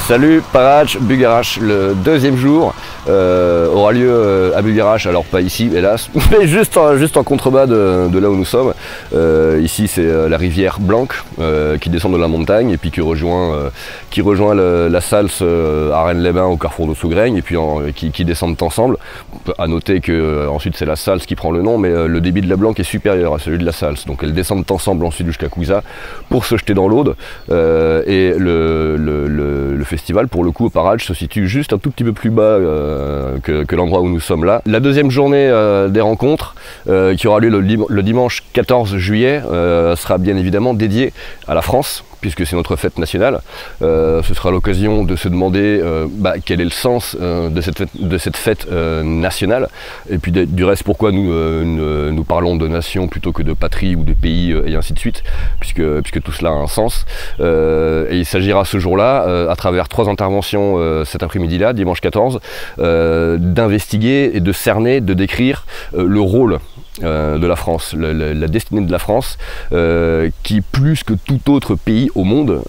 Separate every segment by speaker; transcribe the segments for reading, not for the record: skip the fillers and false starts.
Speaker 1: Salut Paradj Bugarach, le deuxième jour aura lieu à Bugarach, alors pas ici hélas, mais juste en contrebas de là où nous sommes. Ici c'est la rivière Blanc qui descend de la montagne et puis qui rejoint la Salse à Rennes-les-Bains au carrefour de Sougraigne et puis qui descendent ensemble. À noter que ensuite c'est la Salse qui prend le nom, mais le débit de la Blanc est supérieur à celui de la Salse, donc elles descendent ensemble ensuite jusqu'à Couza pour se jeter dans l'Aude. Et le festival pour le coup au Paradj se situe juste un tout petit peu plus bas que l'endroit où nous sommes là. La deuxième journée des rencontres qui aura lieu le dimanche 14 juillet sera bien évidemment dédiée à la France, puisque c'est notre fête nationale. Ce sera l'occasion de se demander quel est le sens de cette fête nationale, et puis du reste pourquoi nous parlons de nation plutôt que de patrie ou de pays et ainsi de suite, puisque tout cela a un sens. Et il s'agira ce jour-là, à travers 3 interventions cet après-midi-là, dimanche 14, d'investiguer et de cerner, de décrire le rôle de la France, la destinée de la France, qui plus que tout autre pays au monde,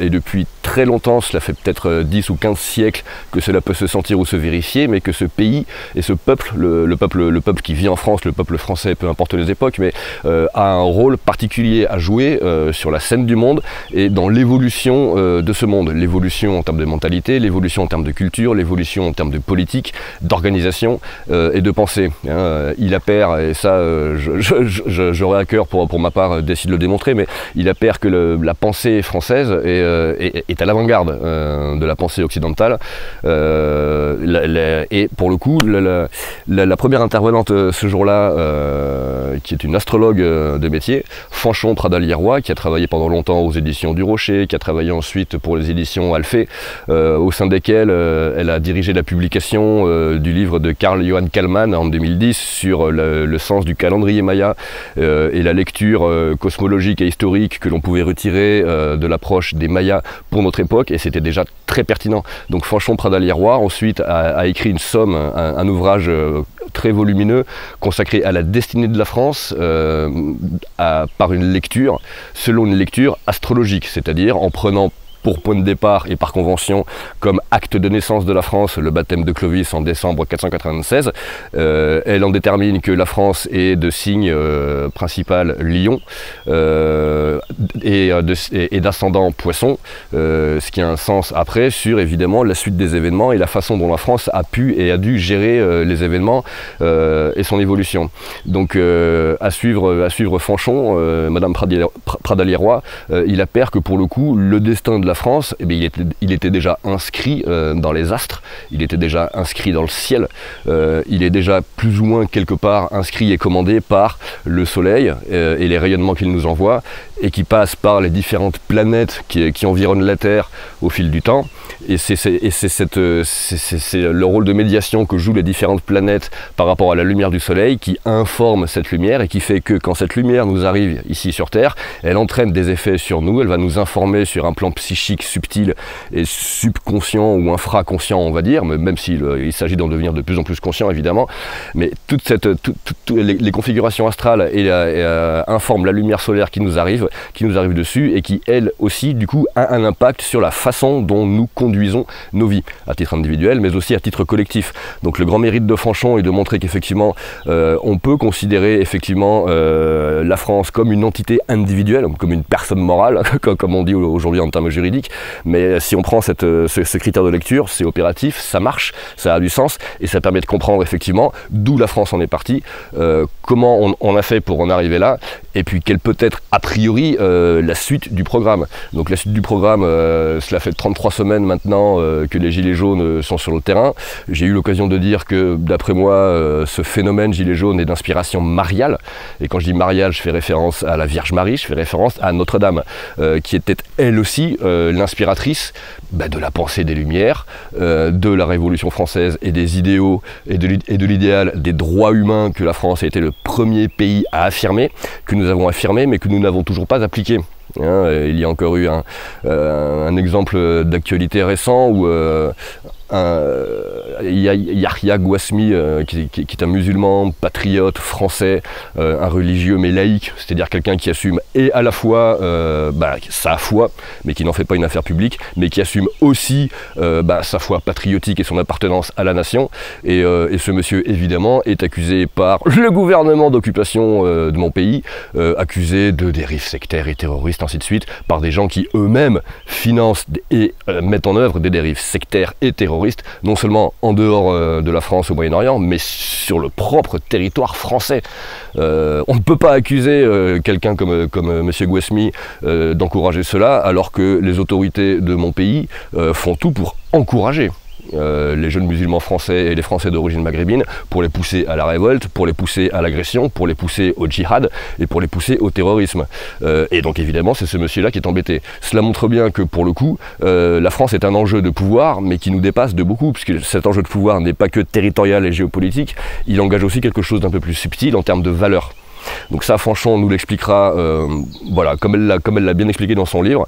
Speaker 1: et depuis très longtemps, cela fait peut-être 10 ou 15 siècles que cela peut se sentir ou se vérifier, mais que ce pays et ce peuple, le peuple qui vit en France, le peuple français, peu importe les époques, mais a un rôle particulier à jouer sur la scène du monde et dans l'évolution de ce monde, l'évolution en termes de mentalité, l'évolution en termes de culture, l'évolution en termes de politique, d'organisation et de pensée. Il appert, et ça j'aurais à cœur pour ma part d'essayer de le démontrer, mais il appert que la pensée française est à l'avant-garde de la pensée occidentale. Et pour le coup, la première intervenante ce jour-là, qui est une astrologue de métier, Fanchon Pradalier-Roy, qui a travaillé pendant longtemps aux éditions du Rocher, qui a travaillé ensuite pour les éditions Alphée, au sein desquelles elle a dirigé la publication du livre de Carl Johan Kalman en 2010 sur le sens du calendrier maya et la lecture cosmologique et historique que l'on pouvait retirer de l'approche des Mayas pour notre époque, et c'était déjà très pertinent. Donc Fanchon Pradalier-Roy ensuite a écrit une somme, un ouvrage très volumineux consacré à la destinée de la France par une lecture, selon une lecture astrologique, c'est-à-dire en prenant pour point de départ et par convention comme acte de naissance de la France le baptême de Clovis en décembre 496. Elle en détermine que la France est de signe principal Lion et d'ascendant Poisson, ce qui a un sens après sur évidemment la suite des événements et la façon dont la France a pu et a dû gérer les événements et son évolution. Donc à suivre Fanchon, Madame Pradalier-Roy, il appert que pour le coup le destin de la France, eh bien, il était déjà inscrit dans les astres, il était déjà inscrit dans le ciel, il est déjà plus ou moins quelque part inscrit et commandé par le Soleil et les rayonnements qu'il nous envoie, et qui passe par les différentes planètes qui environnent la Terre au fil du temps. Et c'est le rôle de médiation que jouent les différentes planètes par rapport à la lumière du Soleil qui informe cette lumière et qui fait que quand cette lumière nous arrive ici sur Terre, elle entraîne des effets sur nous, elle va nous informer sur un plan psychique subtil et subconscient ou infraconscient on va dire, même s'il s'agit d'en devenir de plus en plus conscient évidemment, mais toutes les configurations astrales informent la lumière solaire qui nous arrive dessus et qui elle aussi du coup a un impact sur la façon dont nous conduisons nos vies, à titre individuel mais aussi à titre collectif. Donc le grand mérite de Fanchon est de montrer qu'effectivement on peut considérer effectivement la France comme une entité individuelle, comme une personne morale, comme on dit aujourd'hui en termes juridiques, mais si on prend ce critère de lecture, c'est opératif, ça marche, ça a du sens et ça permet de comprendre effectivement d'où la France en est partie, comment on a fait pour en arriver là, et puis quelle peut être a priori la suite du programme. Donc la suite du programme, cela fait 33 semaines maintenant que les Gilets jaunes sont sur le terrain. J'ai eu l'occasion de dire que d'après moi, ce phénomène Gilets jaunes est d'inspiration mariale, et quand je dis mariale, je fais référence à la Vierge Marie, je fais référence à Notre-Dame, qui était elle aussi l'inspiratrice de la pensée des Lumières, de la Révolution française et des idéaux et de l'idéal des droits humains que la France a été le premier pays à affirmer, que nous avons affirmé mais que nous n'avons toujours pas appliqué. Il y a encore eu un exemple d'actualité récent où Yahya Gouasmi, qui est un musulman, patriote, français, un religieux mais laïque, c'est-à-dire quelqu'un qui assume et à la fois sa foi, mais qui n'en fait pas une affaire publique, mais qui assume aussi sa foi patriotique et son appartenance à la nation. Et ce monsieur, évidemment, est accusé par le gouvernement d'occupation de mon pays, accusé de dérives sectaires et terroristes, ainsi de suite, par des gens qui eux-mêmes financent et mettent en œuvre des dérives sectaires et terroristes, non seulement en dehors de la France au Moyen-Orient, mais sur le propre territoire français. On ne peut pas accuser quelqu'un comme M. Gouasmi d'encourager cela, alors que les autorités de mon pays font tout pour encourager les jeunes musulmans français et les Français d'origine maghrébine, pour les pousser à la révolte, pour les pousser à l'agression, pour les pousser au djihad et pour les pousser au terrorisme. Et donc évidemment c'est ce monsieur-là qui est embêté. Cela montre bien que pour le coup, la France est un enjeu de pouvoir, mais qui nous dépasse de beaucoup, puisque cet enjeu de pouvoir n'est pas que territorial et géopolitique, il engage aussi quelque chose d'un peu plus subtil en termes de valeurs. Donc ça, Fanchon nous l'expliquera, voilà, comme elle l'a bien expliqué dans son livre,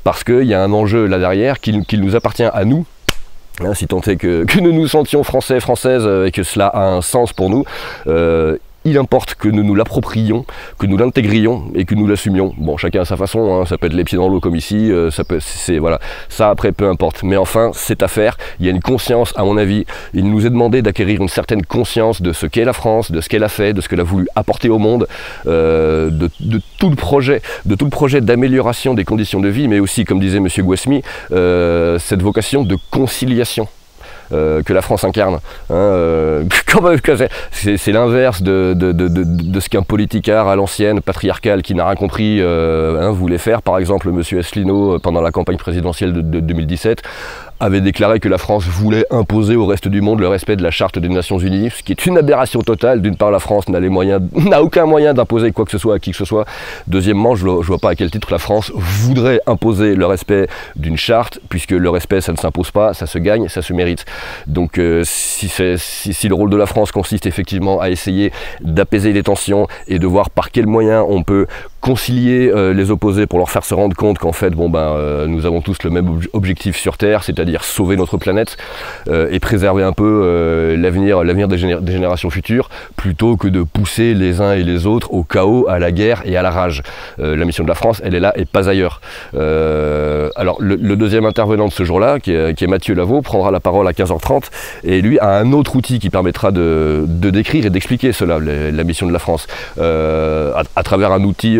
Speaker 1: parce qu'il y a un enjeu là derrière qu'il nous appartient à nous, hein, si tant est que nous nous sentions français, françaises, et que cela a un sens pour nous. Il importe que nous nous l'approprions, que nous l'intégrions et que nous l'assumions. Bon, chacun à sa façon, hein, ça peut être les pieds dans l'eau comme ici, voilà, ça après peu importe. Mais enfin, c'est à faire. Il y a une conscience, à mon avis, il nous est demandé d'acquérir une certaine conscience de ce qu'est la France, de ce qu'elle a fait, de ce qu'elle a voulu apporter au monde, de tout le projet d'amélioration des conditions de vie, mais aussi, comme disait M. Gouasmi, cette vocation de conciliation que la France incarne. Hein, c'est l'inverse de ce qu'un politicard à l'ancienne, patriarcal, qui n'a rien compris, voulait faire. Par exemple, M. Asselineau, pendant la campagne présidentielle de 2017, avait déclaré que la France voulait imposer au reste du monde le respect de la Charte des Nations Unies, ce qui est une aberration totale. D'une part, la France n'a aucun moyen d'imposer quoi que ce soit à qui que ce soit. Deuxièmement, je ne vois pas à quel titre la France voudrait imposer le respect d'une charte, puisque le respect, ça ne s'impose pas, ça se gagne, ça se mérite. Donc si le rôle de la France consiste effectivement à essayer d'apaiser les tensions et de voir par quels moyens on peut concilier les opposés pour leur faire se rendre compte qu'en fait, nous avons tous le même objectif sur Terre, c'est-à-dire sauver notre planète et préserver un peu l'avenir des générations futures, plutôt que de pousser les uns et les autres au chaos, à la guerre et à la rage. La mission de la France, elle est là et pas ailleurs. Alors, le deuxième intervenant de ce jour-là, qui est Mathieu Lavaux, prendra la parole à 15h30, et lui a un autre outil qui permettra de décrire et d'expliquer cela, la mission de la France, à travers un outil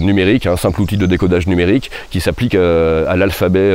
Speaker 1: numérique, un simple outil de décodage numérique qui s'applique à l'alphabet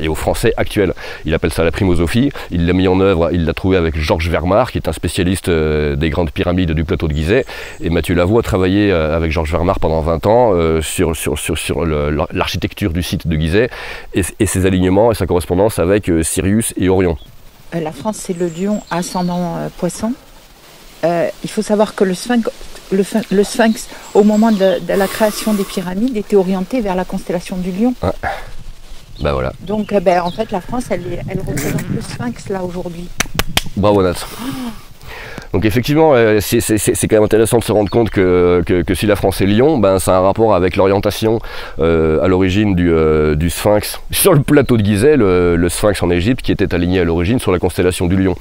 Speaker 1: et au français actuel. Il appelle ça la primosophie. Il l'a mis en œuvre, il l'a trouvé avec Georges Vermar, qui est un spécialiste des grandes pyramides du plateau de Gizeh. Et Mathieu Lavaux a travaillé avec Georges Vermar pendant 20 ans sur l'architecture du site de Gizeh et ses alignements et sa correspondance avec Sirius et Orion.
Speaker 2: La France, c'est le lion ascendant poisson. Il faut savoir que le sphinx, au moment de la création des pyramides, était orienté vers la constellation du lion.
Speaker 1: Ah. Ben voilà.
Speaker 2: Donc en fait, la France, elle représente le sphinx là aujourd'hui.
Speaker 1: Bravo Nat. Donc effectivement, c'est quand même intéressant de se rendre compte que si la France est lion, ça a un rapport avec l'orientation à l'origine du sphinx sur le plateau de Gizeh, le sphinx en Égypte, qui était aligné à l'origine sur la constellation du lion.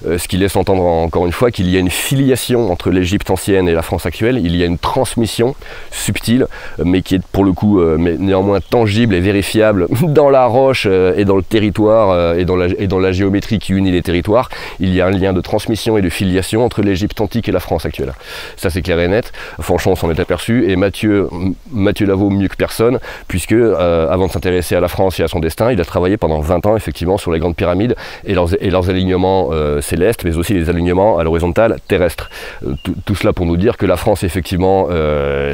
Speaker 1: Ce qui laisse entendre encore une fois qu'il y a une filiation entre l'Égypte ancienne et la France actuelle, il y a une transmission subtile, mais qui est pour le coup mais néanmoins tangible et vérifiable dans la roche et dans le territoire et dans la géométrie qui unit les territoires. Il y a un lien de transmission et de filiation entre l'Égypte antique et la France actuelle. Ça c'est clair et net. Franchement on s'en est aperçu, et Mathieu Lavaux mieux que personne, puisque avant de s'intéresser à la France et à son destin, il a travaillé pendant 20 ans effectivement sur les grandes pyramides et leurs alignements célestes, mais aussi les alignements à l'horizontale terrestre. Tout cela pour nous dire que la France effectivement,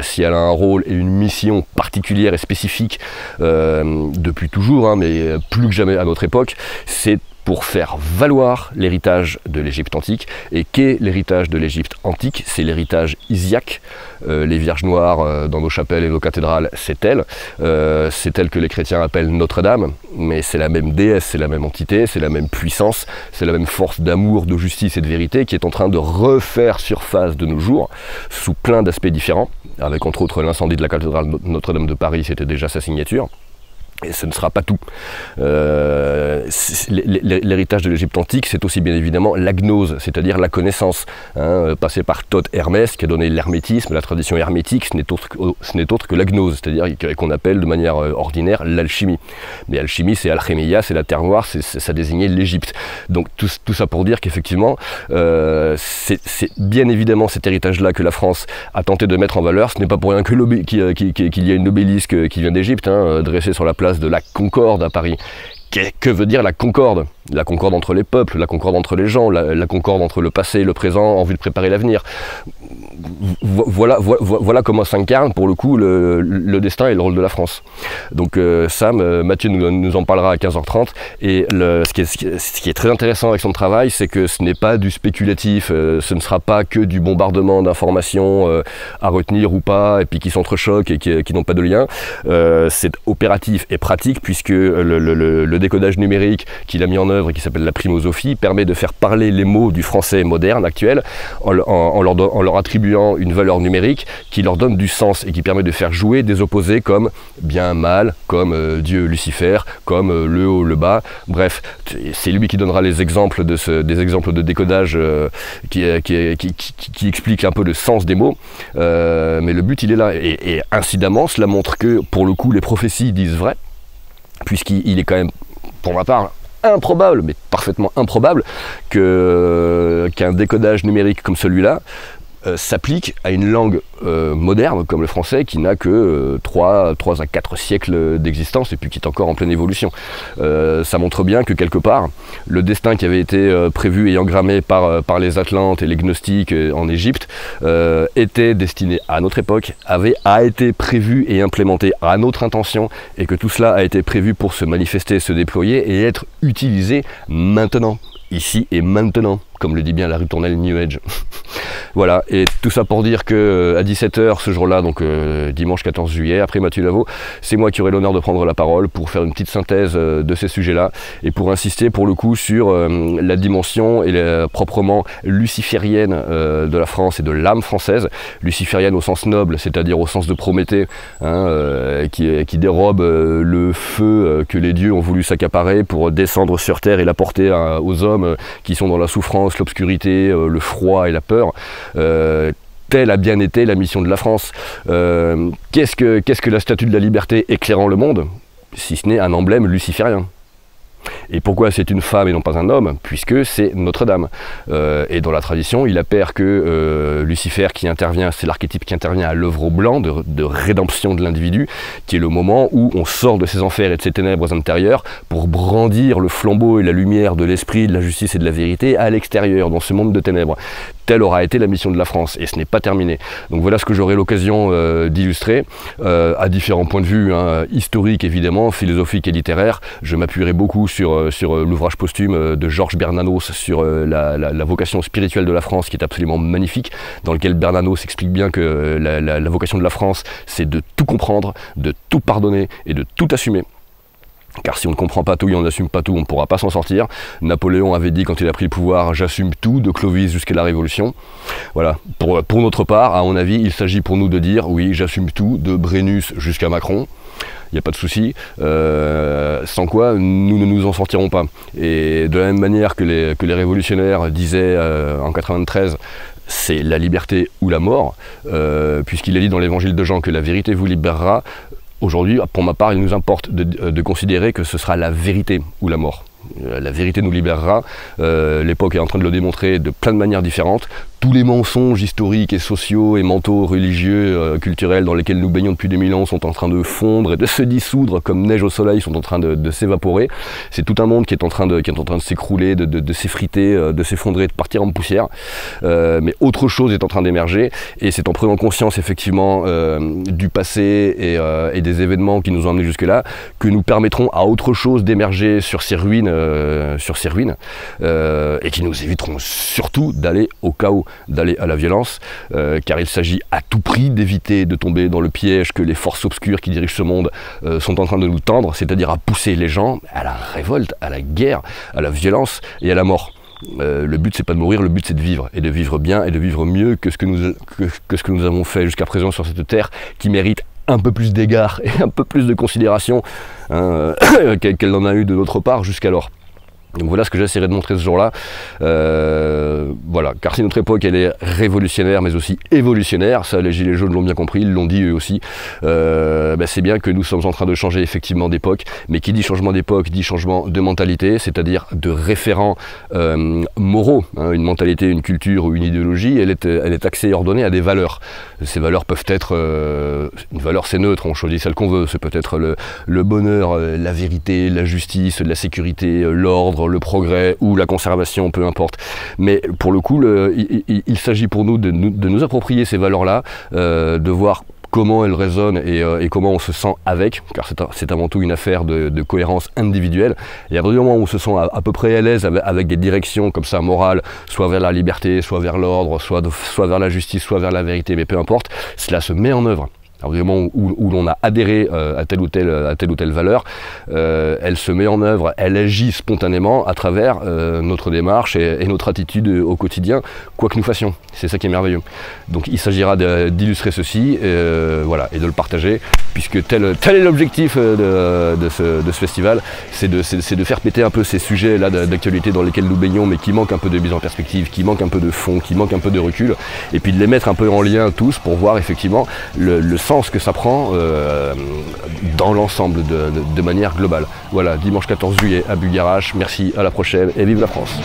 Speaker 1: si elle a un rôle et une mission particulière et spécifique depuis toujours, mais plus que jamais à notre époque, c'est pour faire valoir l'héritage de l'Égypte antique. Et qu'est l'héritage de l'Égypte antique? C'est l'héritage isiaque. Les Vierges Noires dans nos chapelles et nos cathédrales, c'est elle que les chrétiens appellent Notre-Dame, mais c'est la même déesse, c'est la même entité, c'est la même puissance, c'est la même force d'amour, de justice et de vérité qui est en train de refaire surface de nos jours, sous plein d'aspects différents, avec entre autres l'incendie de la cathédrale Notre-Dame de Paris, c'était déjà sa signature. Et ce ne sera pas tout. L'héritage de l'Égypte antique, c'est aussi bien évidemment la gnose, c'est-à-dire la connaissance, passée par Thoth Hermès, qui a donné l'hermétisme, la tradition hermétique, ce n'est autre que la gnose, c'est-à-dire qu'on appelle de manière ordinaire l'alchimie. Mais alchimie, c'est alchémia, c'est la terre noire, ça désignait l'Égypte. Donc tout ça pour dire qu'effectivement, c'est bien évidemment cet héritage-là que la France a tenté de mettre en valeur. Ce n'est pas pour rien qu'il y a une obélisque qui vient d'Égypte, dressée sur la place de la Concorde à Paris. Que veut dire la concorde? La concorde entre les peuples, la concorde entre les gens, la concorde entre le passé et le présent en vue de préparer l'avenir. Voilà comment s'incarne pour le coup le destin et le rôle de la France. Donc Mathieu nous en parlera à 15h30. Et ce qui est très intéressant avec son travail, c'est que ce n'est pas du spéculatif, ce ne sera pas que du bombardement d'informations à retenir ou pas, et puis qui s'entrechoquent et qui n'ont pas de lien. C'est opératif et pratique, puisque le décodage numérique qu'il a mis en œuvre et qui s'appelle la primosophie permet de faire parler les mots du français moderne actuel en leur attribuant une valeur numérique qui leur donne du sens et qui permet de faire jouer des opposés comme bien, mal, comme Dieu, Lucifer, comme le haut, le bas. Bref, c'est lui qui donnera les exemples des exemples de décodage qui expliquent un peu le sens des mots. Mais le but, il est là. Et incidemment, cela montre que, pour le coup, les prophéties disent vrai, puisqu'il est quand même, pour ma part, improbable, mais parfaitement improbable, qu'un décodage numérique comme celui-là s'applique à une langue moderne comme le français, qui n'a que 3 à 4 siècles d'existence et puis qui est encore en pleine évolution. Ça montre bien que quelque part, le destin qui avait été prévu et engrammé par les Atlantes et les Gnostiques en Égypte était destiné à notre époque, a été prévu et implémenté à notre intention, et que tout cela a été prévu pour se manifester, se déployer et être utilisé maintenant, ici et maintenant, comme le dit bien la ritournelle New Age. Voilà, et tout ça pour dire que à 17h ce jour-là, donc dimanche 14 juillet, après Mathieu Lavaux, c'est moi qui aurai l'honneur de prendre la parole pour faire une petite synthèse de ces sujets-là et pour insister pour le coup sur la dimension proprement luciférienne de la France et de l'âme française. Luciférienne au sens noble, c'est-à-dire au sens de Prométhée, qui dérobe le feu que les dieux ont voulu s'accaparer pour descendre sur terre et l'apporter aux hommes qui sont dans la souffrance, l'obscurité, le froid et la peur. Telle a bien été la mission de la France. Qu'est-ce que la statue de la liberté éclairant le monde, si ce n'est un emblème luciférien? Et pourquoi c'est une femme et non pas un homme? Puisque c'est Notre-Dame. Et dans la tradition, il appert que Lucifer qui intervient, c'est l'archétype qui intervient à l'œuvre au blanc de rédemption de l'individu, qui est le moment où on sort de ses enfers et de ses ténèbres intérieures pour brandir le flambeau et la lumière de l'esprit, de la justice et de la vérité à l'extérieur, dans ce monde de ténèbres. Telle aura été la mission de la France, et ce n'est pas terminé. Donc voilà ce que j'aurai l'occasion d'illustrer, à différents points de vue, historiques évidemment, philosophiques et littéraires. Je m'appuierai beaucoup sur l'ouvrage posthume de Georges Bernanos sur la vocation spirituelle de la France, qui est absolument magnifique, dans lequel Bernanos explique bien que la vocation de la France, c'est de tout comprendre, de tout pardonner et de tout assumer. Car si on ne comprend pas tout et on n'assume pas tout, on ne pourra pas s'en sortir. Napoléon avait dit quand il a pris le pouvoir « j'assume tout » de Clovis jusqu'à la Révolution. Voilà. Pour notre part, à mon avis, il s'agit pour nous de dire « oui, j'assume tout » de Brennus jusqu'à Macron. Il n'y a pas de souci, sans quoi nous ne nous en sortirons pas. Et de la même manière que les révolutionnaires disaient en 93, c'est la liberté ou la mort, puisqu'il a dit dans l'évangile de Jean que la vérité vous libérera. Aujourd'hui, pour ma part, il nous importe de considérer que ce sera la vérité ou la mort. La vérité nous libérera, l'époque est en train de le démontrer de plein de manières différentes. Tous les mensonges historiques et sociaux et mentaux, religieux, culturels dans lesquels nous baignons depuis des mille ans sont en train de fondre et de se dissoudre comme neige au soleil, sont en train de s'évaporer. C'est tout un monde qui est en train de s'écrouler, de s'effriter, de s'effondrer, de partir en poussière. Mais autre chose est en train d'émerger, et c'est en prenant conscience effectivement du passé et des événements qui nous ont amenés jusque-là que nous permettrons à autre chose d'émerger sur ces ruines, et qui nous éviteront surtout d'aller au chaos, d'aller à la violence, car il s'agit à tout prix d'éviter de tomber dans le piège que les forces obscures qui dirigent ce monde sont en train de nous tendre, c'est-à-dire à pousser les gens à la révolte, à la guerre, à la violence et à la mort. Le but c'est pas de mourir, le but c'est de vivre, et de vivre bien et de vivre mieux que ce que nous avons fait jusqu'à présent sur cette terre, qui mérite un peu plus d'égard et un peu plus de considération hein, qu'elle en a eu de notre part jusqu'alors. Donc voilà ce que j'essaierai de montrer ce jour-là. Voilà, car si notre époque elle est révolutionnaire mais aussi évolutionnaire, ça les gilets jaunes l'ont bien compris, ils l'ont dit eux aussi, c'est bien que nous sommes en train de changer effectivement d'époque, mais qui dit changement d'époque dit changement de mentalité, c'est-à-dire de référents moraux, hein, une mentalité, une culture ou une idéologie, elle est axée et ordonnée à des valeurs. Ces valeurs peuvent être, une valeur c'est neutre, on choisit celle qu'on veut, c'est peut-être le bonheur, la vérité, la justice, la sécurité, l'ordre, le progrès ou la conservation, peu importe. Mais pour le coup, il s'agit pour nous de nous approprier ces valeurs-là, de voir comment elles résonnent et comment on se sent avec, car c'est avant tout une affaire de cohérence individuelle. Et à partir du moment où on se sent à peu près à l'aise avec des directions comme ça morales, soit vers la liberté, soit vers l'ordre, soit vers la justice, soit vers la vérité, mais peu importe, cela se met en œuvre. Alors, du moment où l'on a adhéré à telle ou telle valeur, elle se met en œuvre, elle agit spontanément à travers notre démarche et notre attitude au quotidien, quoi que nous fassions. C'est ça qui est merveilleux. Donc il s'agira d'illustrer ceci voilà, et de le partager, puisque tel est l'objectif de ce festival, c'est de faire péter un peu ces sujets-là d'actualité dans lesquels nous baignons, mais qui manquent un peu de mise en perspective, qui manquent un peu de fond, qui manquent un peu de recul, et puis de les mettre un peu en lien tous pour voir effectivement le sens que ça prend dans l'ensemble de manière globale. Voilà, dimanche 14 juillet à Bulgarache, merci, à la prochaine et vive la France.